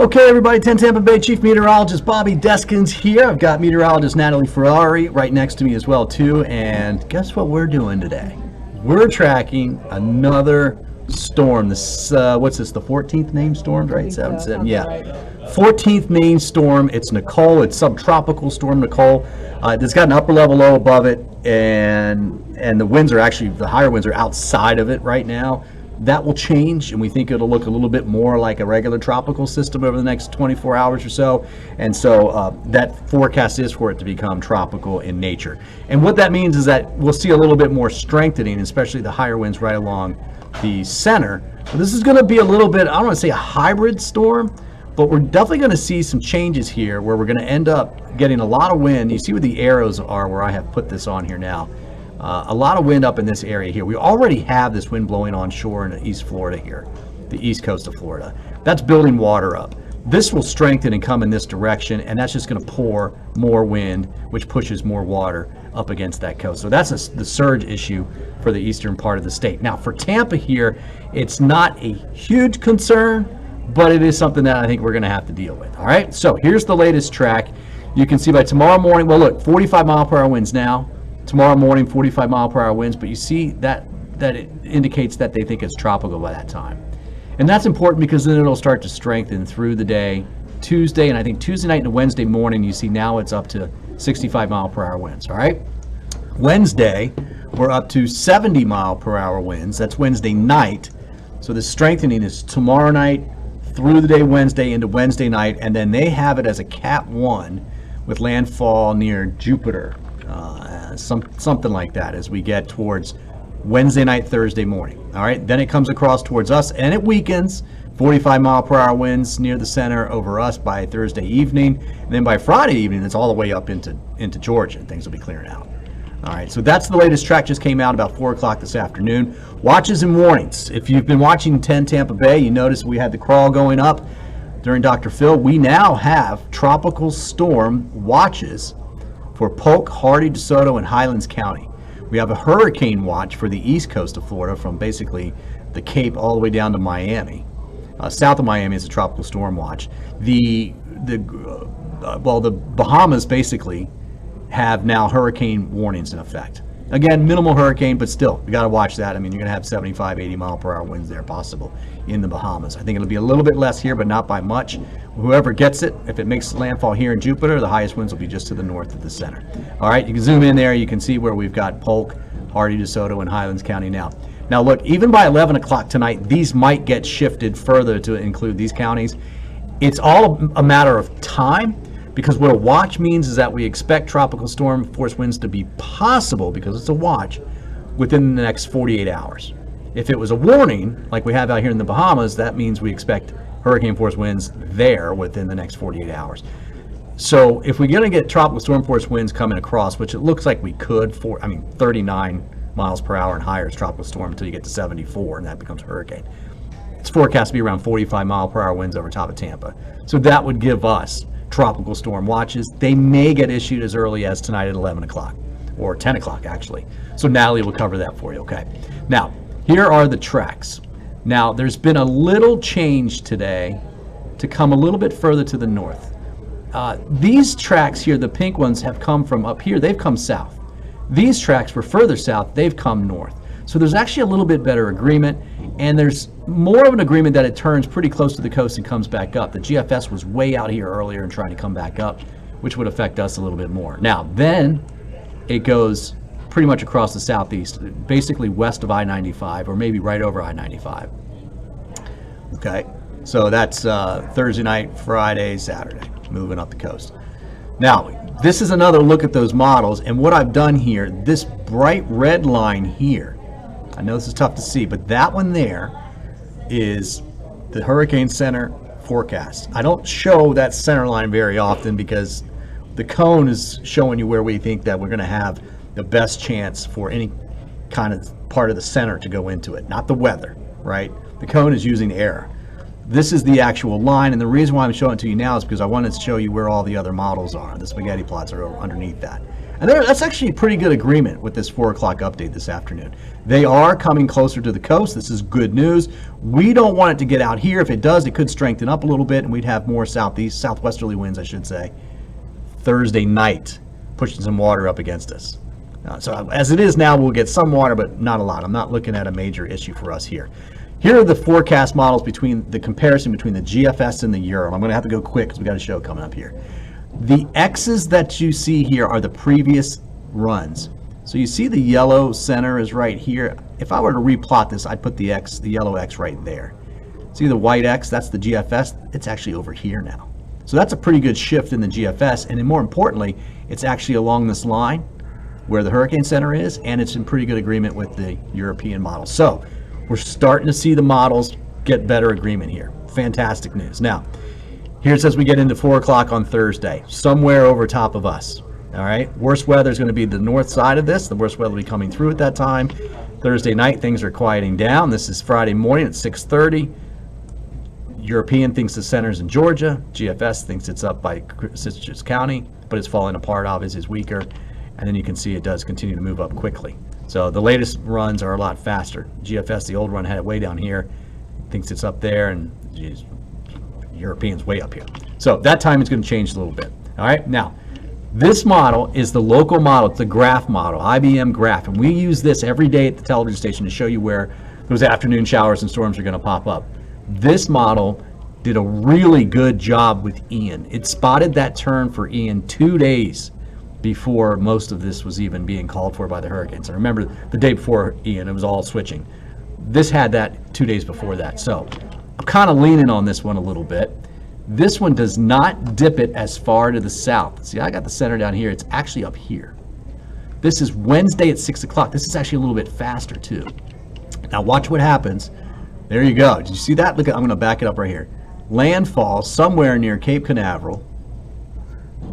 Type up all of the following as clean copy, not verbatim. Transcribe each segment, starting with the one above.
Okay, everybody, 10 Tampa Bay Chief Meteorologist Bobby Deskins here. I've got meteorologist Natalie Ferrari right next to me as well, too. And guess what we're doing today? We're tracking another storm. This, what's this, the 14th named storm, right? 7, yeah. Right. 14th named storm. It's Nicole. It's Subtropical Storm Nicole. It's got an upper level low above it, and the winds are actually, the higher winds are outside of it right now. That will change, and we think it'll look a little bit more like a regular tropical system over the next 24 hours or so. And so that forecast is for it to become tropical in nature. And what that means is that we'll see a little bit more strengthening, especially the higher winds right along the center. But this is going to be a little bit, I don't want to say a hybrid storm, but we're definitely going to see some changes here where we're going to end up getting a lot of wind. You see where the arrows are where I have put this on here now. A lot of wind up in this area here. We already have this wind blowing onshore in East Florida here, the east coast of Florida. That's building water up. This will strengthen and come in this direction, and that's just going to pour more wind, which pushes more water up against that coast. So that's the surge issue for the eastern part of the state. Now, for Tampa here, it's not a huge concern, but it is something that I think we're going to have to deal with. All right, so here's the latest track. You can see by tomorrow morning, well, look, 45-mile-per-hour winds now. Tomorrow morning, 45-mile-per-hour winds, but you see that it indicates that they think it's tropical by that time. And that's important because then it'll start to strengthen through the day. Tuesday, and I think Tuesday night and Wednesday morning, you see now it's up to 65-mile-per-hour winds, all right? Wednesday, we're up to 70-mile-per-hour winds. That's Wednesday night. So the strengthening is tomorrow night through the day Wednesday into Wednesday night, and then they have it as a Cat 1 with landfall near Jupiter. Something like that as we get towards Wednesday night, Thursday morning. All right, then it comes across towards us and it weakens. 45-mile-per-hour winds near the center over us by Thursday evening. And then by Friday evening, it's all the way up into Georgia, and things will be clearing out. All right, so that's the latest track. Just came out about 4 o'clock this afternoon. Watches and warnings. If you've been watching 10 Tampa Bay, you notice we had the crawl going up during Dr. Phil. We now have tropical storm watches for Polk, Hardee, DeSoto, and Highlands County. We have a hurricane watch for the east coast of Florida from basically the Cape all the way down to Miami. South of Miami is a tropical storm watch. The Bahamas basically have now hurricane warnings in effect. Again, minimal hurricane, but still, we got to watch that. I mean, you're going to have 75, 80-mile-per-hour winds there possible in the Bahamas. I think it'll be a little bit less here, but not by much. Whoever gets it, if it makes landfall here in Jupiter, the highest winds will be just to the north of the center. All right, you can zoom in there. You can see where we've got Polk, Hardee, DeSoto, and Highlands County now. Now, look, even by 11 o'clock tonight, these might get shifted further to include these counties. It's all a matter of time. Because what a watch means is that we expect tropical storm force winds to be possible, because it's a watch, within the next 48 hours. If it was a warning, like we have out here in the Bahamas, that means we expect hurricane force winds there within the next 48 hours. So if we're going to get tropical storm force winds coming across, which it looks like we could, 39 miles per hour and higher is tropical storm until you get to 74, and that becomes hurricane. It's forecast to be around 45-mile-per-hour winds over top of Tampa. So that would give us tropical storm watches. They may get issued as early as tonight at 11 o'clock or 10 o'clock actually. So Natalie will cover that for you, okay? Now, here are the tracks. Now, there's been a little change today to come a little bit further to the north. These tracks here, the pink ones, have come from up here. They've come south. These tracks were further south. They've come north. So there's actually a little bit better agreement, and there's more of an agreement that it turns pretty close to the coast and comes back up. The GFS was way out here earlier and trying to come back up, which would affect us a little bit more. Now, then it goes pretty much across the southeast, basically west of I-95, or maybe right over I-95. Okay, so that's Thursday night, Friday, Saturday, moving up the coast. Now, this is another look at those models, and what I've done here, this bright red line here, I know this is tough to see, but that one there is the Hurricane Center forecast. I don't show that center line very often because the cone is showing you where we think that we're going to have the best chance for any kind of part of the center to go into it, not the weather, right? The cone is using air. This is the actual line, and the reason why I'm showing it to you now is because I wanted to show you where all the other models are. The spaghetti plots are underneath that. And that's actually a pretty good agreement with this 4 o'clock update this afternoon. They are coming closer to the coast. This is good news. We don't want it to get out here. If it does, it could strengthen up a little bit, and we'd have more southwesterly winds, I should say, Thursday night, pushing some water up against us. So as it is now, we'll get some water, but not a lot. I'm not looking at a major issue for us here. Here are the forecast models between the comparison between the GFS and the Euro. I'm going to have to go quick because we got a show coming up here. The X's that you see here are the previous runs. So you see the yellow center is right here. If I were to replot this, I'd put the X, the yellow X right there. See the white X, that's the GFS. It's actually over here now. So that's a pretty good shift in the GFS. And then more importantly, it's actually along this line where the hurricane center is, and it's in pretty good agreement with the European model. So we're starting to see the models get better agreement here. Fantastic news. Now, here it says we get into 4 o'clock on Thursday, somewhere over top of us. All right, worst weather is going to be the north side of this. The worst weather will be coming through at that time. Thursday night, things are quieting down. This is Friday morning at 6:30. European thinks the center's in Georgia. GFS thinks it's up by Citrus County, but it's falling apart, obviously it's weaker. And then you can see it does continue to move up quickly. So the latest runs are a lot faster. GFS, the old run, had it way down here, thinks it's up there, and geez, European's way up here. So that time is going to change a little bit. All right, now this model is the local model. It's the graph model, IBM graph, and we use this every day at the television station to show you where those afternoon showers and storms are going to pop up. This model did a really good job with Ian. It spotted that turn for Ian 2 days before most of this was even being called for by the hurricanes. I remember the day before Ian, it was all switching. This had that 2 days before that. So I'm kind of leaning on this one a little bit. This one does not dip it as far to the south. See, I got the center down here. It's actually up here. This is Wednesday at 6 o'clock. This is actually a little bit faster too. Now watch what happens. There you go. Did you see that? Look, I'm going to back it up right here. Landfall somewhere near Cape Canaveral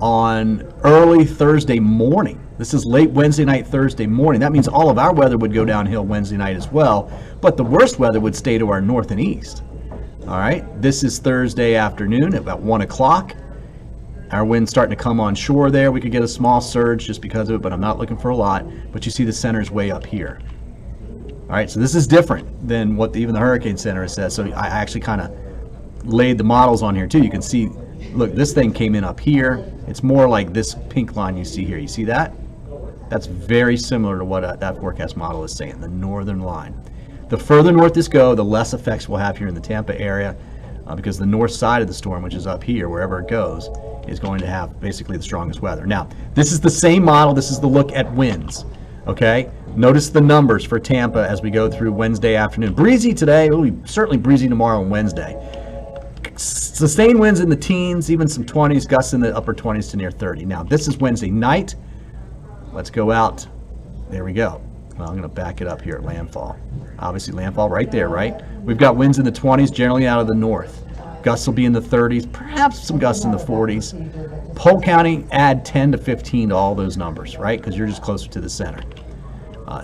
on early Thursday morning. This is late Wednesday night, Thursday morning. That means all of our weather would go downhill Wednesday night as well, but the worst weather would stay to our north and east. All right, this is Thursday afternoon at about 1 o'clock. Our wind's starting to come on shore there. We could get a small surge just because of it, but I'm not looking for a lot. But you see the center's way up here. All right, so this is different than what even the Hurricane Center says. So I actually kind of laid the models on here too. You can see, look, this thing came in up here. It's more like this pink line you see here. You see that? That's very similar to what that forecast model is saying, the northern line. The further north this goes, the less effects we'll have here in the Tampa area because the north side of the storm, which is up here, wherever it goes, is going to have basically the strongest weather. Now, this is the same model. This is the look at winds, okay? Notice the numbers for Tampa as we go through Wednesday afternoon. Breezy today. It'll be certainly breezy tomorrow and Wednesday. Sustained winds in the teens, even some 20s, gusts in the upper 20s to near 30. Now, this is Wednesday night. Let's go out. There we go. Well, I'm going to back it up here at landfall. Obviously, landfall right there, right? We've got winds in the 20s, generally out of the north. Gusts will be in the 30s, perhaps some gusts in the 40s. Polk County, add 10 to 15 to all those numbers, right? Because you're just closer to the center.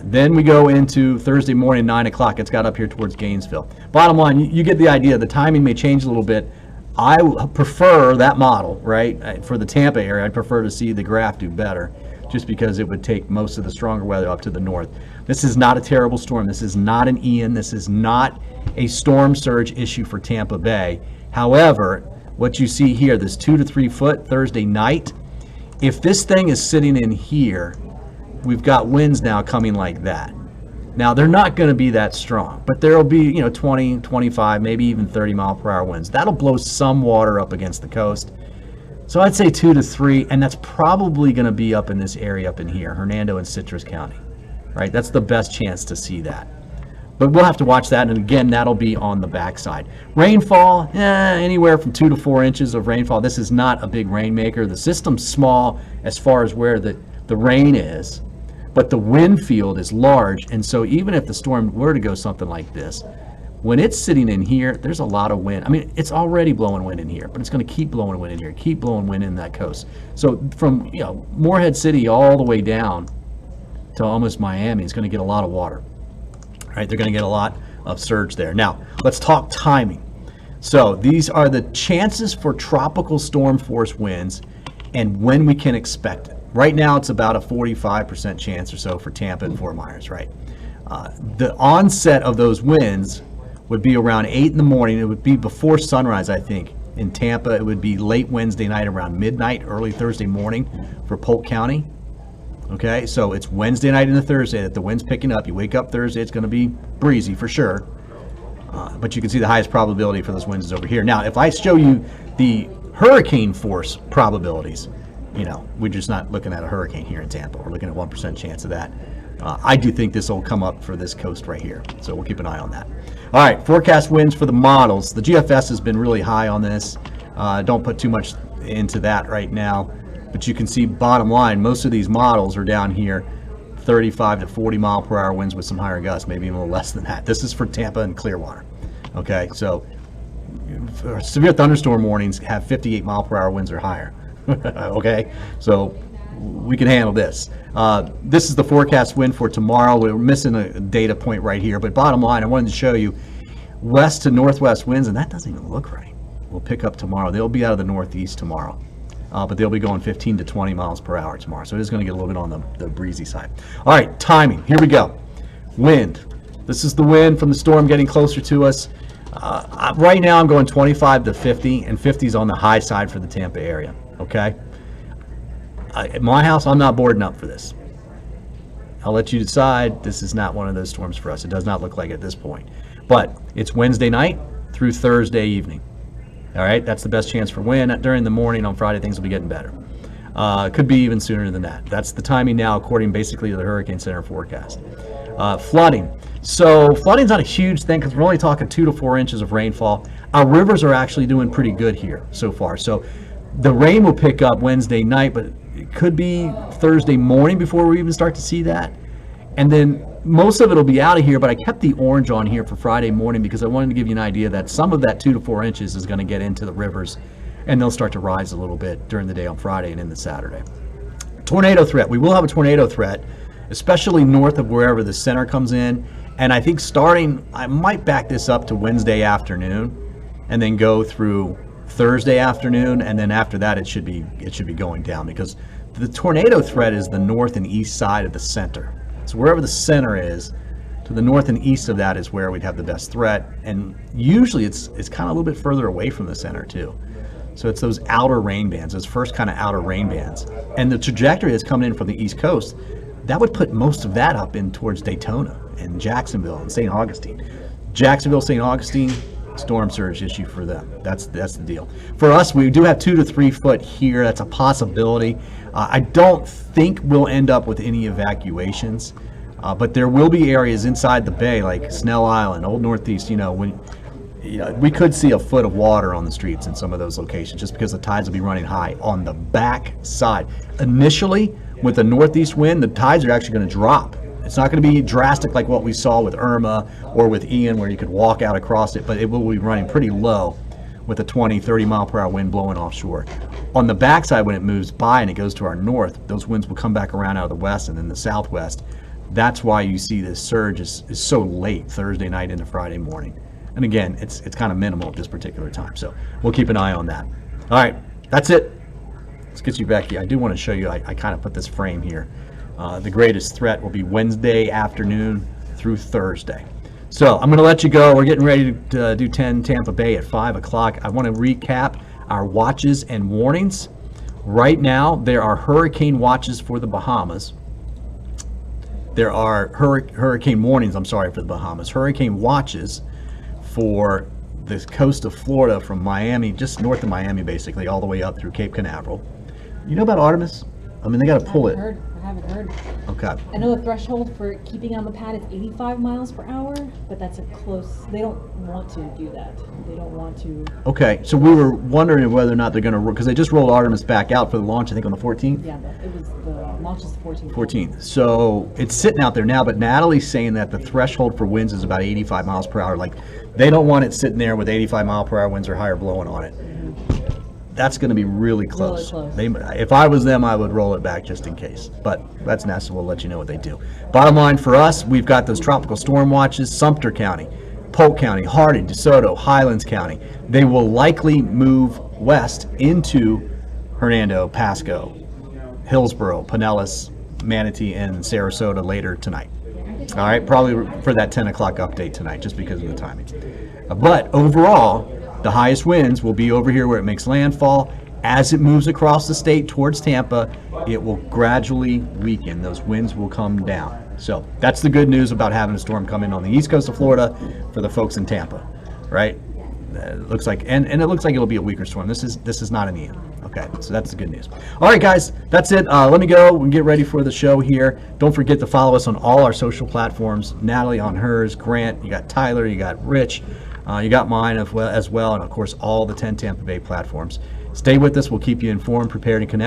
Then we go into Thursday morning, 9 o'clock. It's got up here towards Gainesville. Bottom line, you get the idea. The timing may change a little bit. I prefer that model, right? For the Tampa area, I'd prefer to see the graph do better, just because it would take most of the stronger weather up to the north. This is not a terrible storm. This is not an Ian. This is not a storm surge issue for Tampa Bay. However, what you see here, this 2 to 3 foot Thursday night, if this thing is sitting in here, we've got winds now coming like that. Now, they're not going to be that strong, but there will be, 20, 25, maybe even 30 mile per hour winds. That'll blow some water up against the coast. So I'd say 2 to 3, and that's probably going to be up in this area up in here, Hernando and Citrus County, right? That's the best chance to see that. But we'll have to watch that, and again, that'll be on the backside. Rainfall, anywhere from 2 to 4 inches of rainfall. This is not a big rainmaker. The system's small as far as where the rain is, but the wind field is large, and so even if the storm were to go something like this, when it's sitting in here, there's a lot of wind. I mean, it's already blowing wind in here, but it's going to keep blowing wind in here, keep blowing wind in that coast. So from Morehead City all the way down to almost Miami, it's going to get a lot of water. Right? They're going to get a lot of surge there. Now, let's talk timing. So these are the chances for tropical storm force winds and when we can expect it. Right now, it's about a 45% chance or so for Tampa and Fort Myers, right? The onset of those winds would be around 8 in the morning. It would be before sunrise, I think. In Tampa, it would be late Wednesday night around midnight, early Thursday morning for Polk County. Okay, so it's Wednesday night into Thursday that the wind's picking up. You wake up Thursday, it's going to be breezy for sure. But you can see the highest probability for those winds is over here. Now, if I show you the hurricane force probabilities, we're just not looking at a hurricane here in Tampa. We're looking at 1% chance of that. I do think this will come up for this coast right here, so we'll keep an eye on that. All right, forecast winds for the models. The GFS has been really high on this. Don't put too much into that right now, but you can see bottom line, most of these models are down here, 35 to 40 mile per hour winds with some higher gusts, maybe even a little less than that. This is for Tampa and Clearwater. Okay, so severe thunderstorm warnings have 58 mile per hour winds or higher. Okay, so we can handle this. This is the forecast wind for tomorrow. We're missing a data point right here, but bottom line, I wanted to show you west to northwest winds, and that doesn't even look right. We'll pick up tomorrow. They'll be out of the northeast tomorrow, but they'll be going 15 to 20 miles per hour tomorrow, so it is going to get a little bit on the breezy side. All right, timing. Here we go. Wind. This is the wind from the storm getting closer to us. Right now, I'm going 25 to 50, and 50 is on the high side for the Tampa area. Okay. At my house, I'm not boarding up for this. I'll let you decide. This is not one of those storms for us. It does not look like it at this point. But it's Wednesday night through Thursday evening. All right, that's the best chance for wind. During the morning on Friday, things will be getting better. Could be even sooner than that. That's the timing now, according basically to the Hurricane Center forecast. Flooding. So flooding's not a huge thing because we're only talking 2 to 4 inches of rainfall. Our rivers are actually doing pretty good here so far. So the rain will pick up Wednesday night, but it could be Thursday morning before we even start to see that. And then most of it will be out of here, but I kept the orange on here for Friday morning because I wanted to give you an idea that some of that 2 to 4 inches is going to get into the rivers, and they'll start to rise a little bit during the day on Friday and into Saturday. Tornado threat. We will have a tornado threat, especially north of wherever the center comes in. And I think starting, I might back this up to Wednesday afternoon and then go through Thursday afternoon, and then after that it should be going down because the tornado threat is the north and east side of the center. So wherever the center is, to the north and east of that is where we'd have the best threat, and usually it's kind of a little bit further away from the center too. So it's those outer rain bands, those first kind of outer rain bands, and the trajectory that's coming in from the east coast, that would put most of that up in towards Daytona and Jacksonville and St. Augustine. Jacksonville, St. Augustine, storm surge issue for them. That's the deal. For us, we do have 2 to 3 foot here. That's a possibility. I don't think we'll end up with any evacuations, but there will be areas inside the bay like Snell Island, Old Northeast. We could see a foot of water on the streets in some of those locations just because the tides will be running high on the back side. Initially, with the northeast wind, the tides are actually going to drop. It's not going to be drastic like what we saw with Irma or with Ian where you could walk out across it, but it will be running pretty low with a 20, 30 mile per hour wind blowing offshore. On the backside, when it moves by and it goes to our north, those winds will come back around out of the west and then the southwest. That's why you see this surge is so late Thursday night into Friday morning. And again, it's kind of minimal at this particular time, so we'll keep an eye on that. All right, that's it. Let's get you back here. I do want to show you, I kind of put this frame here. The greatest threat will be Wednesday afternoon through Thursday. So I'm going to let you go. We're getting ready to do 10 Tampa Bay at 5 o'clock. I want to recap our watches and warnings. Right now, there are hurricane watches for the Bahamas. There are hurricane warnings, for the Bahamas. Hurricane watches for the coast of Florida from Miami, just north of Miami, basically, all the way up through Cape Canaveral. You know about Artemis? I mean, they got to pull it. I haven't heard. Okay. I know the threshold for keeping on the pad is 85 miles per hour, but that's a close. They don't want to do that. They don't want to. Okay, so we were wondering whether or not they're going to, because they just rolled Artemis back out for the launch, I think on the 14th. Yeah, it was the launch is the 14th. 14th. So it's sitting out there now, but Natalie's saying that the threshold for winds is about 85 miles per hour. Like, they don't want it sitting there with 85 mile per hour winds or higher blowing on it. That's going to be really close. If I was them, I would roll it back just in case. But that's NASA. We'll let you know what they do. Bottom line for us, we've got those tropical storm watches, Sumter County, Polk County, Hardee, DeSoto, Highlands County. They will likely move west into Hernando, Pasco, Hillsborough, Pinellas, Manatee, and Sarasota later tonight. All right, probably for that 10 o'clock update tonight, just because of the timing. But overall, the highest winds will be over here where it makes landfall. As it moves across the state towards Tampa, it will gradually weaken. Those winds will come down. So that's the good news about having a storm come in on the east coast of Florida for the folks in Tampa, right? It looks like, and it looks like it'll be a weaker storm. This is not an Ian. Okay, so that's the good news. All right, guys, that's it. Let me go and get ready for the show here. Don't forget to follow us on all our social platforms. Natalie on hers, Grant, you got Tyler, you got Rich, you got mine as well, and of course all the 10 Tampa Bay platforms. Stay with us. We'll keep you informed, prepared, and connected.